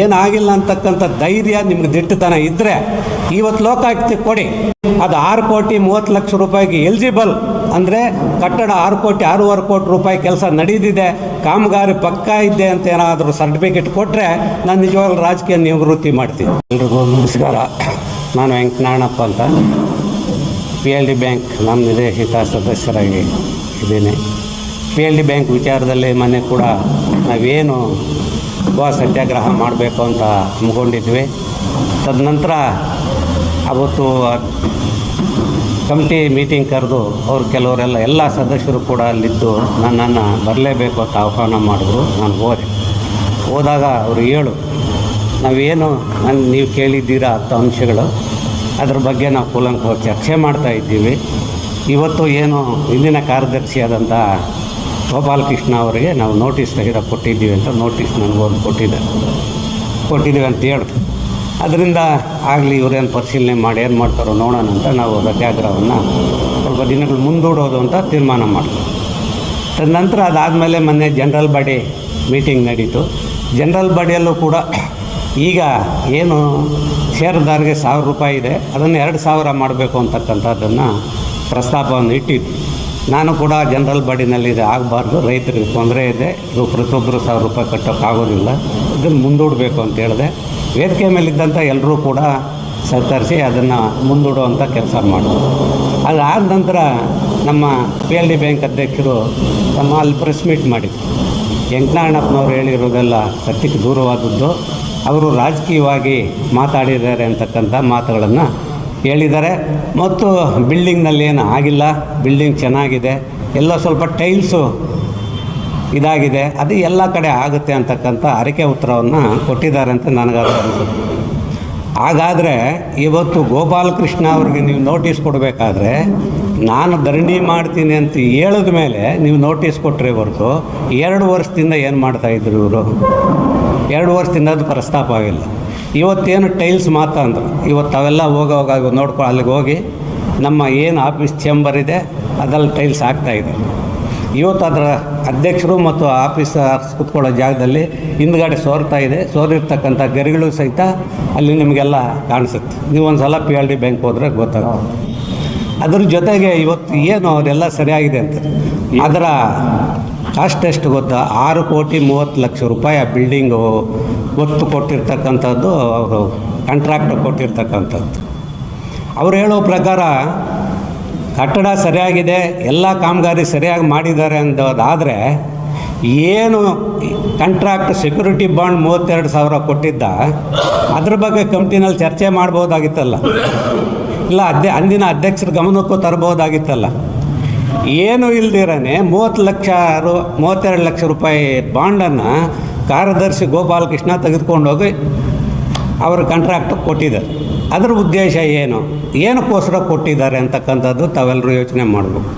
ಏನಾಗಿಲ್ಲ ಅಂತಕ್ಕಂಥ ಧೈರ್ಯ ನಿಮ್ಗೆ ದಿಟ್ಟತನ ಇದ್ದರೆ ಇವತ್ತು ಲೋಕಾಯುಕ್ತ ಕೊಡಿ. ಅದು 6,30,00,000 ರೂಪಾಯಿಗೆ ಎಲಿಜಿಬಲ್ ಅಂದರೆ ಕಟ್ಟಡ 6,6,5 ಕೋಟಿ ರೂಪಾಯಿ ಕೆಲಸ ನಡೆದಿದೆ, ಕಾಮಗಾರಿ ಪಕ್ಕಾ ಇದೆ ಅಂತ ಏನಾದರೂ ಸರ್ಟಿಫಿಕೇಟ್ ಕೊಟ್ಟರೆ ನಾನು ನಿಜವಾಗ್ಲೂ ರಾಜಕೀಯ ನಿವೃತ್ತಿ ಮಾಡ್ತೀನಿ. ಎಲ್ರಿಗೂ ನಮಸ್ಕಾರ. ನಾನು ವೆಂಕಟನಾರಾಯಣಪ್ಪ ಅಂತ PLD ಬ್ಯಾಂಕ್ ನಿರ್ದೇಶಕ ಸದಸ್ಯರಾಗಿ ಇದ್ದೀನಿ. PLD ಬ್ಯಾಂಕ್ ವಿಚಾರದಲ್ಲಿ ಮೊನ್ನೆ ಕೂಡ ನಾವೇನು ಸತ್ಯಾಗ್ರಹ ಮಾಡಬೇಕು ಅಂತ ಹಮ್ಮಿಕೊಂಡಿದ್ವಿ. ತದನಂತರ ಅವತ್ತು ಕಮಿಟಿ ಮೀಟಿಂಗ್ ಕರೆದು ಅವ್ರು ಕೆಲವರೆಲ್ಲ ಎಲ್ಲ ಸದಸ್ಯರು ಕೂಡ ಅಲ್ಲಿದ್ದು ನನ್ನನ್ನು ಬರಲೇಬೇಕು ಅಂತ ಆಹ್ವಾನ ಮಾಡಿದ್ರು. ನಾನು ಹೋದಾಗ ಅವರು ನಾವೇನು ನೀವು ಕೇಳಿದ್ದೀರಾ 10 ಅಂಶಗಳು, ಅದ್ರ ಬಗ್ಗೆ ನಾವು ಕೂಲಂಕುಷವಾಗಿ ಚರ್ಚೆ ಮಾಡ್ತಾಯಿದ್ದೀವಿ. ಇವತ್ತು ಏನು ಇಂದಿನ ಕಾರ್ಯದರ್ಶಿಯಾದಂಥ ಗೋಪಾಲಕೃಷ್ಣ ಅವರಿಗೆ ನಾವು ನೋಟಿಸ್ ಕೊಟ್ಟಿದ್ದೀವಿ ಅಂತ ನೋಟಿಸ್ ನನಗೊಂದು ಕೊಟ್ಟಿದ್ದೀವಿ ಅಂತ ಹೇಳಿದ್ರು. ಅದರಿಂದ ಆಗಲಿ ಇವರೇನು ಪರಿಶೀಲನೆ ಮಾಡಿ ಏನು ಮಾಡ್ತಾರೋ ನೋಡೋಣ ಅಂತ ನಾವು ಸತ್ಯಾಗ್ರಹವನ್ನು ಸ್ವಲ್ಪ ದಿನಗಳು ಮುಂದೂಡೋದು ಅಂತ ತೀರ್ಮಾನ ಮಾಡಿದ್ವಿ. ತದನಂತರ ಅದಾದಮೇಲೆ ಮೊನ್ನೆ ಜನರಲ್ ಬಾಡಿ ಮೀಟಿಂಗ್ ನಡೀತು. ಜನರಲ್ ಬಾಡಿಯಲ್ಲೂ ಕೂಡ ಈಗ ಏನು ಷೇರುದಾರರಿಗೆ 1,000 ರೂಪಾಯಿ ಇದೆ, ಅದನ್ನು 2,000 ಮಾಡಬೇಕು ಅಂತಕ್ಕಂಥದ್ದನ್ನು ಪ್ರಸ್ತಾಪವನ್ನು ಇಟ್ಟಿದ್ದು. ನಾನು ಕೂಡ ಜನರಲ್ ಬಾಡಿನಲ್ಲಿ ಇದು ಆಗಬಾರ್ದು, ರೈತರಿಗೆ ತೊಂದರೆ ಇದೆ, ಇದು ಪ್ರತಿಯೊಬ್ಬರು 1,000 ರೂಪಾಯಿ ಕಟ್ಟೋಕ್ಕಾಗೋದಿಲ್ಲ, ಇದನ್ನು ಮುಂದೂಡಬೇಕು ಅಂತ ಹೇಳಿದೆ. ವೇದಿಕೆ ಮೇಲಿದ್ದಂಥ ಎಲ್ಲರೂ ಕೂಡ ಸಹಕರಿಸಿ ಅದನ್ನು ಮುಂದೂಡುವಂಥ ಕೆಲಸ ಮಾಡಿದ್ರು. ಅದಾದ ನಂತರ ನಮ್ಮ PLD ಬ್ಯಾಂಕ್ ಅಧ್ಯಕ್ಷರು ಅಲ್ಲಿ ಪ್ರೆಸ್ ಮೀಟ್ ಮಾಡಿದ್ರು. ವೆಂಕಟನಾರಾಯಣಪ್ಪನವ್ರು ಹೇಳಿರೋದೆಲ್ಲ ಸತ್ಯಕ್ಕೆ ದೂರವಾದದ್ದು. ಅವರು ರಾಜಕೀಯವಾಗಿ ಮಾತಾಡಿದ್ದಾರೆ ಅಂತಕ್ಕಂಥ ಮಾತುಗಳನ್ನು ಹೇಳಿದ್ದಾರೆ. ಮತ್ತು ಬಿಲ್ಡಿಂಗ್ನಲ್ಲಿ ಏನು ಆಗಿಲ್ಲ, ಬಿಲ್ಡಿಂಗ್ ಚೆನ್ನಾಗಿದೆ, ಎಲ್ಲ ಸ್ವಲ್ಪ ಟೈಲ್ಸು ಇದಾಗಿದೆ, ಅದು ಎಲ್ಲ ಕಡೆ ಆಗುತ್ತೆ ಅಂತಕ್ಕಂಥ ಅರಿಕೆ ಉತ್ತರವನ್ನು ಕೊಟ್ಟಿದ್ದಾರೆ ಅಂತ ನನಗಾದ್ರೆ ಅನಿಸುತ್ತೆ. ಹಾಗಾದರೆ ಇವತ್ತು ಗೋಪಾಲಕೃಷ್ಣ ಅವ್ರಿಗೆ ನೀವು ನೋಟಿಸ್ ಕೊಡಬೇಕಾದ್ರೆ ನಾನು ಧರಣಿ ಮಾಡ್ತೀನಿ ಅಂತ ಹೇಳಿದ ಮೇಲೆ ನೀವು ನೋಟಿಸ್ ಕೊಟ್ಟರೆ ಹೊರತು 2 ವರ್ಷದಿಂದ ಏನು ಮಾಡ್ತಾಯಿದ್ರು ಇವರು? 2 ವರ್ಷದಿಂದ ಅದು ಪ್ರಸ್ತಾಪ ಆಗಿಲ್ಲ. ಇವತ್ತೇನು ಟೈಲ್ಸ್ ಮಾತಂದ್ರು, ಇವತ್ತು ಅವೆಲ್ಲ ಹೋಗೋವಾಗ ನೋಡ್ಕೊ, ಅಲ್ಲಿಗೆ ಹೋಗಿ ನಮ್ಮ ಏನು ಆಫೀಸ್ ಚೇಂಬರ್ ಇದೆ ಅದ್ರಲ್ಲಿ ಟೈಲ್ಸ್ ಆಗ್ತಾಯಿದೆ. ಇವತ್ತು ಅದರ ಅಧ್ಯಕ್ಷರು ಮತ್ತು ಆಫೀಸರ್ಸ್ ಕೂತ್ಕೊಳ್ಳೋ ಜಾಗದಲ್ಲಿ ಹಿಂದ್ಗಡೆ ಸೋರ್ತಾಯಿದೆ. ಸೋರಿರ್ತಕ್ಕಂಥ ಗರಿಗಳು ಸಹಿತ ಅಲ್ಲಿ ನಿಮಗೆಲ್ಲ ಕಾಣಿಸುತ್ತೆ. ನೀವು ಒಂದು ಸಲ PLD ಬ್ಯಾಂಕ್ ಹೋದರೆ ಗೊತ್ತಾಗುತ್ತೆ. ಅದ್ರ ಜೊತೆಗೆ ಇವತ್ತು ಏನು ಅವರೆಲ್ಲ ಸರಿಯಾಗಿದೆ ಅಂತ ಅದರ ಕಾಸ್ಟ್ ಎಷ್ಟು ಗೊತ್ತಾ? 6,30,00,000 ರೂಪಾಯಿ ಆ ಬಿಲ್ಡಿಂಗು ಗೊತ್ತು ಕೊಟ್ಟಿರ್ತಕ್ಕಂಥದ್ದು, ಅವರು ಕಾಂಟ್ರಾಕ್ಟ್ ಕೊಟ್ಟಿರ್ತಕ್ಕಂಥದ್ದು. ಅವ್ರು ಹೇಳೋ ಪ್ರಕಾರ ಕಟ್ಟಡ ಸರಿಯಾಗಿದೆ, ಎಲ್ಲ ಕಾಮಗಾರಿ ಸರಿಯಾಗಿ ಮಾಡಿದ್ದಾರೆ ಅಂದೋದಾದರೆ ಏನು ಕಾಂಟ್ರಾಕ್ಟ್ ಸೆಕ್ಯೂರಿಟಿ ಬಾಂಡ್ 32,000 ಕೊಟ್ಟಿದ್ದ, ಅದ್ರ ಬಗ್ಗೆ ಕಮಿಟಿನಲ್ಲಿ ಚರ್ಚೆ ಮಾಡ್ಬೋದಾಗಿತ್ತಲ್ಲ, ಇಲ್ಲ ಅಂದಿನ ಅಧ್ಯಕ್ಷರ ಗಮನಕ್ಕೂ ತರ್ಬೋದಾಗಿತ್ತಲ್ಲ. ಏನು ಇಲ್ದಿರೇ 32 ಲಕ್ಷ ರೂಪಾಯಿ ಬಾಂಡನ್ನು ಕಾರ್ಯದರ್ಶಿ ಗೋಪಾಲಕೃಷ್ಣ ತೆಗೆದುಕೊಂಡೋಗಿ ಅವರು ಕಾಂಟ್ರಾಕ್ಟ್ ಕೊಟ್ಟಿದ್ದಾರೆ. ಅದರ ಉದ್ದೇಶ ಏನಕ್ಕೋಸ್ಕರ ಕೊಟ್ಟಿದ್ದಾರೆ ಅಂತಕ್ಕಂಥದ್ದು ತಾವೆಲ್ಲರೂ ಯೋಚನೆ ಮಾಡಬೇಕು.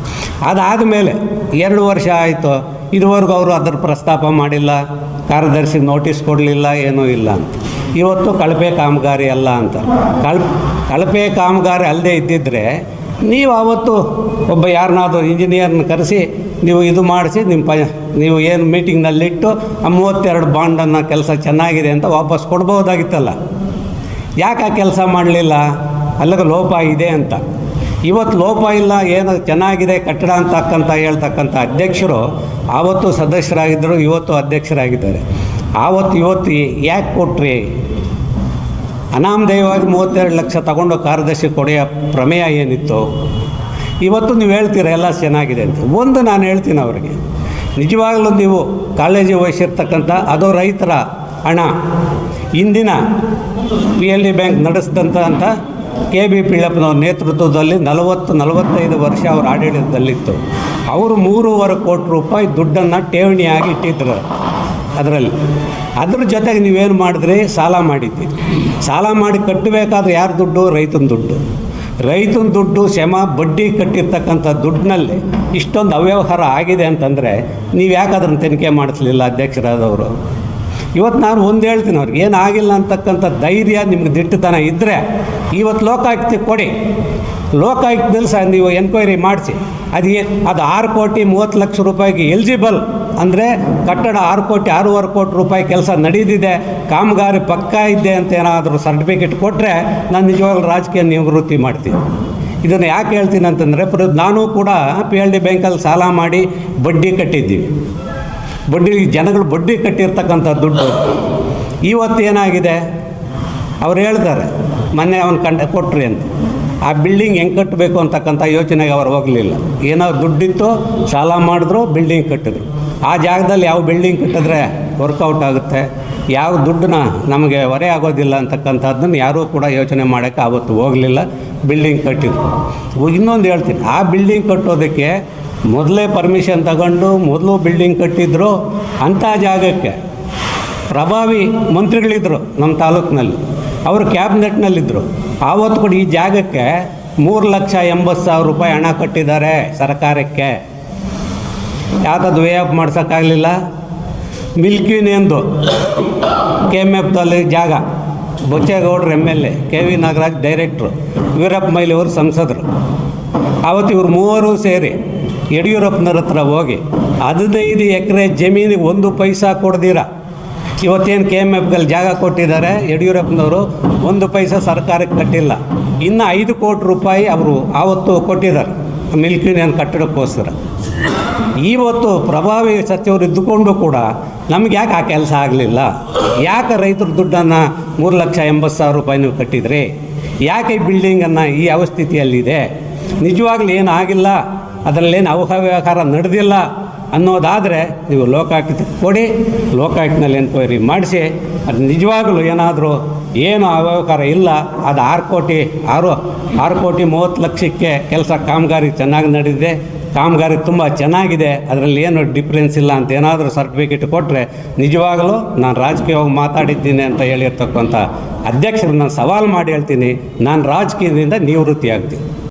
ಅದಾದಮೇಲೆ 2 ವರ್ಷ ಆಯಿತು, ಇದುವರೆಗೂ ಅವರು ಅದರ ಪ್ರಸ್ತಾಪ ಮಾಡಿಲ್ಲ, ಕಾರ್ಯದರ್ಶಿ ನೋಟಿಸ್ ಕೊಡಲಿಲ್ಲ, ಏನೂ ಇಲ್ಲ ಅಂತ. ಇವತ್ತು ಕಳಪೆ ಕಾಮಗಾರಿ ಅಲ್ಲ ಅಂತ. ಕಳಪೆ ಕಾಮಗಾರಿ ಅಲ್ಲದೆ ಇದ್ದಿದ್ದರೆ ನೀವು ಆವತ್ತು ಒಬ್ಬ ಯಾರನ್ನಾದರೂ ಇಂಜಿನಿಯರ್ನ ಕರೆಸಿ ನೀವು ಇದು ಮಾಡಿಸಿ ನೀವು ಏನು ಮೀಟಿಂಗ್ನಲ್ಲಿಟ್ಟು ಆ 32 ಬಾಂಡನ್ನು ಕೆಲಸ ಚೆನ್ನಾಗಿದೆ ಅಂತ ವಾಪಸ್ ಕೊಡ್ಬೋದಾಗಿತ್ತಲ್ಲ. ಯಾಕೆ ಆ ಕೆಲಸ ಮಾಡಲಿಲ್ಲ? ಅಲ್ಲಿಗೆ ಲೋಪ ಇದೆ ಅಂತ. ಇವತ್ತು ಲೋಪ ಇಲ್ಲ, ಏನು ಚೆನ್ನಾಗಿದೆ ಕಟ್ಟಡ ಅಂತಕ್ಕಂಥ ಹೇಳ್ತಕ್ಕಂಥ ಅಧ್ಯಕ್ಷರು ಆವತ್ತು ಸದಸ್ಯರಾಗಿದ್ದರು, ಇವತ್ತು ಅಧ್ಯಕ್ಷರಾಗಿದ್ದಾರೆ. ಇವತ್ತು ಯಾಕೆ ಕೊಟ್ರಿ? ಅನಾಮಧೇಯವಾಗಿ 32 ಲಕ್ಷ ತಗೊಂಡು ಕಾರ್ಯದರ್ಶಿ ಕೊಡೆಯ ಪ್ರಮೇಯ ಏನಿತ್ತು? ಇವತ್ತು ನೀವು ಹೇಳ್ತೀರ ಎಲ್ಲ ಚೆನ್ನಾಗಿದೆ ಅಂತ. ಒಂದು ನಾನು ಹೇಳ್ತೀನಿ ಅವರಿಗೆ, ನಿಜವಾಗಲೂ ನೀವು ಕಾಳಜಿ ವಹಿಸಿರ್ತಕ್ಕಂಥ ಅದು ರೈತರ ಹಣ. ಹಿಂದಿನ PLD ಬ್ಯಾಂಕ್ ನಡೆಸಿದಂಥ KB ಪಿಳ್ಳಪ್ಪನವ್ರ ನೇತೃತ್ವದಲ್ಲಿ 40-45 ವರ್ಷ ಅವ್ರ ಆಡಳಿತದಲ್ಲಿತ್ತು. ಅವರು 3.25 ಕೋಟಿ ರೂಪಾಯಿ ದುಡ್ಡನ್ನು ಠೇವಣಿಯಾಗಿ ಇಟ್ಟಿದ್ರು. ಅದ್ರ ಜೊತೆಗೆ ನೀವೇನು ಮಾಡಿದ್ರಿ? ಸಾಲ ಮಾಡಿದ್ರಿ. ಸಾಲ ಮಾಡಿ ಕಟ್ಟಬೇಕಾದ್ರೆ ಯಾರ ದುಡ್ಡು? ರೈತನ ದುಡ್ಡು ಶ್ರಮ ಬಡ್ಡಿ ಕಟ್ಟಿರ್ತಕ್ಕಂಥ ದುಡ್ಡಿನಲ್ಲಿ ಇಷ್ಟೊಂದು ಅವ್ಯವಹಾರ ಆಗಿದೆ ಅಂತಂದರೆ ನೀವು ಯಾಕೆ ಅದನ್ನು ತನಿಖೆ ಮಾಡಿಸಲಿಲ್ಲ ಅಧ್ಯಕ್ಷರಾದವರು? ಇವತ್ತು ನಾನು ಒಂದು ಹೇಳ್ತೀನಿ, ಅವ್ರಿಗೆ ಏನಾಗಿಲ್ಲ ಅಂತಕ್ಕಂಥ ಧೈರ್ಯ ನಿಮ್ಗೆ ದಿಟ್ಟತನ ಇದ್ದರೆ ಇವತ್ತು ಲೋಕಾಯುಕ್ತ ಕೊಡಿ. ಲೋಕಾಯುಕ್ತದಲ್ಲಿ ನೀವು ಎನ್ಕ್ವೈರಿ ಮಾಡಿಸಿ. ಅದು 6,30,00,000 ರೂಪಾಯಿಗೆ ಎಲಿಜಿಬಲ್ ಅಂದರೆ ಕಟ್ಟಡ 6 ಕೋಟಿ ರೂಪಾಯಿ ಕೆಲಸ ನಡೆದಿದೆ, ಕಾಮಗಾರಿ ಪಕ್ಕಾ ಇದೆ ಅಂತ ಏನಾದರೂ ಸರ್ಟಿಫಿಕೇಟ್ ಕೊಟ್ಟರೆ ನಾನು ನಿಜವಾಗ್ಲೂ ರಾಜಕೀಯ ನಿವೃತ್ತಿ ಮಾಡ್ತೀನಿ. ಇದನ್ನು ಯಾಕೆ ಹೇಳ್ತೀನಿ ಅಂತಂದರೆ ನಾನು ಕೂಡ PLD ಬ್ಯಾಂಕಲ್ಲಿ ಸಾಲ ಮಾಡಿ ಬಡ್ಡಿ ಕಟ್ಟಿದ್ದೀವಿ. ಜನಗಳು ಬಡ್ಡಿ ಕಟ್ಟಿರ್ತಕ್ಕಂಥ ದುಡ್ಡು ಇವತ್ತೇನಾಗಿದೆ, ಅವ್ರು ಹೇಳ್ತಾರೆ ಮೊನ್ನೆ ಅವನು ಕೊಟ್ರಿ ಅಂತ. ಆ ಬಿಲ್ಡಿಂಗ್ ಹೆಂಗೆ ಕಟ್ಟಬೇಕು ಅಂತಕ್ಕಂಥ ಯೋಚನೆಗೆ ಅವ್ರು ಹೋಗಲಿಲ್ಲ. ಏನೋ ದುಡ್ಡಿತ್ತು, ಸಾಲ ಮಾಡಿದ್ರು, ಬಿಲ್ಡಿಂಗ್ ಕಟ್ಟಿದ್ರು. ಆ ಜಾಗದಲ್ಲಿ ಯಾವ ಬಿಲ್ಡಿಂಗ್ ಕಟ್ಟಿದ್ರೆ ವರ್ಕೌಟ್ ಆಗುತ್ತೆ, ಯಾವ ದುಡ್ಡನ್ನ ನಮಗೆ ಹೊರೆ ಆಗೋದಿಲ್ಲ ಅಂತಕ್ಕಂಥದ್ದನ್ನು ಯಾರೂ ಕೂಡ ಯೋಚನೆ ಮಾಡೋಕ್ಕೆ ಆವತ್ತು ಹೋಗಲಿಲ್ಲ. ಬಿಲ್ಡಿಂಗ್ ಕಟ್ಟಿದ್ರು. ಇನ್ನೊಂದು ಹೇಳ್ತೀನಿ, ಆ ಬಿಲ್ಡಿಂಗ್ ಕಟ್ಟೋದಕ್ಕೆ ಮೊದಲೇ ಪರ್ಮಿಷನ್ ತಗೊಂಡು ಮೊದಲು ಬಿಲ್ಡಿಂಗ್ ಕಟ್ಟಿದ್ರು. ಅಂಥ ಜಾಗಕ್ಕೆ ಪ್ರಭಾವಿ ಮಂತ್ರಿಗಳಿದ್ದರು ನಮ್ಮ ತಾಲೂಕಿನಲ್ಲಿ, ಅವರು ಕ್ಯಾಬಿನೆಟ್ನಲ್ಲಿದ್ದರು. ಆವತ್ತು ಕೂಡ ಈ ಜಾಗಕ್ಕೆ 3,80,000 ರೂಪಾಯಿ ಹಣ ಕಟ್ಟಿದ್ದಾರೆ ಸರ್ಕಾರಕ್ಕೆ. ಯಾವುದಾದ್ರು ವೇ ಆಫ್ ಮಾಡ್ಸೋಕ್ಕಾಗಲಿಲ್ಲ. ಮಿಲ್ಕಿನೆಂದು KMFದಲ್ಲಿ ಜಾಗ, ಬೊಚ್ಚೇಗೌಡರು MLA, KV ನಾಗರಾಜ್ ಡೈರೆಕ್ಟ್ರು, ವೀರಪ್ಪ ಮೊಯ್ಲಿಯವರು ಸಂಸದರು. ಆವತ್ತು ಇವರು ಮೂವರು ಸೇರಿ ಯಡಿಯೂರಪ್ಪನವ್ರ ಹತ್ರ ಹೋಗಿ 15 ಎಕರೆ ಜಮೀನಿಗೆ 1 ಪೈಸಾ ಕೊಡ್ದಿರ ಇವತ್ತೇನು KMFದಲ್ಲಿ ಜಾಗ ಕೊಟ್ಟಿದ್ದಾರೆ ಯಡಿಯೂರಪ್ಪನವರು, 1 ಪೈಸಾ ಸರ್ಕಾರಕ್ಕೆ ಕಟ್ಟಿಲ್ಲ. ಇನ್ನು 5 ಕೋಟಿ ರೂಪಾಯಿ ಅವರು ಆವತ್ತು ಕೊಟ್ಟಿದ್ದಾರೆ ಮಿಲ್ಕಿನಿಯನ್ ಕಟ್ಟಡಕ್ಕೋಸ್ಕರ. ಇವತ್ತು ಪ್ರಭಾವಿ ಸಚಿವರು ಇದ್ದುಕೊಂಡು ಕೂಡ ನಮ್ಗೆ ಯಾಕೆ ಆ ಕೆಲಸ ಆಗಲಿಲ್ಲ? ಯಾಕೆ ರೈತರ ದುಡ್ಡನ್ನು 3,80,000 ರೂಪಾಯಿ ನೀವು ಕಟ್ಟಿದ್ರಿ? ಯಾಕೆ ಈ ಬಿಲ್ಡಿಂಗನ್ನು ಈ ಅವಸ್ಥಿತಿಯಲ್ಲಿದೆ? ನಿಜವಾಗ್ಲೂ ಏನು ಆಗಿಲ್ಲ, ಅದರಲ್ಲೇನು ಅವ್ಯವಹಾರ ನಡೆದಿಲ್ಲ ಅನ್ನೋದಾದರೆ ನೀವು ಲೋಕಾಯುಕ್ತಕ್ಕೆ ಕೊಡಿ, ಲೋಕಾಯುಕ್ತನಲ್ಲಿ ಎನ್ಕ್ವೈರಿ ಮಾಡಿಸಿ. ಅದು ನಿಜವಾಗಲೂ ಏನಾದರೂ ಏನು ಅವ್ಯವಹಾರ ಇಲ್ಲ, ಅದು 6 ಕೋಟಿ 30 ಲಕ್ಷಕ್ಕೆ ಕೆಲಸ ಕಾಮಗಾರಿ ಚೆನ್ನಾಗಿ ನಡೆದಿದೆ, ಕಾಮಗಾರಿ ತುಂಬ ಚೆನ್ನಾಗಿದೆ, ಅದರಲ್ಲಿ ಏನು ಡಿಫ್ರೆನ್ಸ್ ಇಲ್ಲ ಅಂತ ಏನಾದರೂ ಸರ್ಟಿಫಿಕೇಟ್ ಕೊಟ್ಟರೆ ನಿಜವಾಗಲೂ ನಾನು ರಾಜಕೀಯವಾಗಿ ಮಾತಾಡಿದ್ದೀನಿ ಅಂತ ಹೇಳಿರ್ತಕ್ಕಂಥ ಅಧ್ಯಕ್ಷರನ್ನ ಸವಾಲು ಮಾಡಿ ಹೇಳ್ತೀನಿ, ನಾನು ರಾಜಕೀಯದಿಂದ ನಿವೃತ್ತಿ ಆಗ್ತೀನಿ.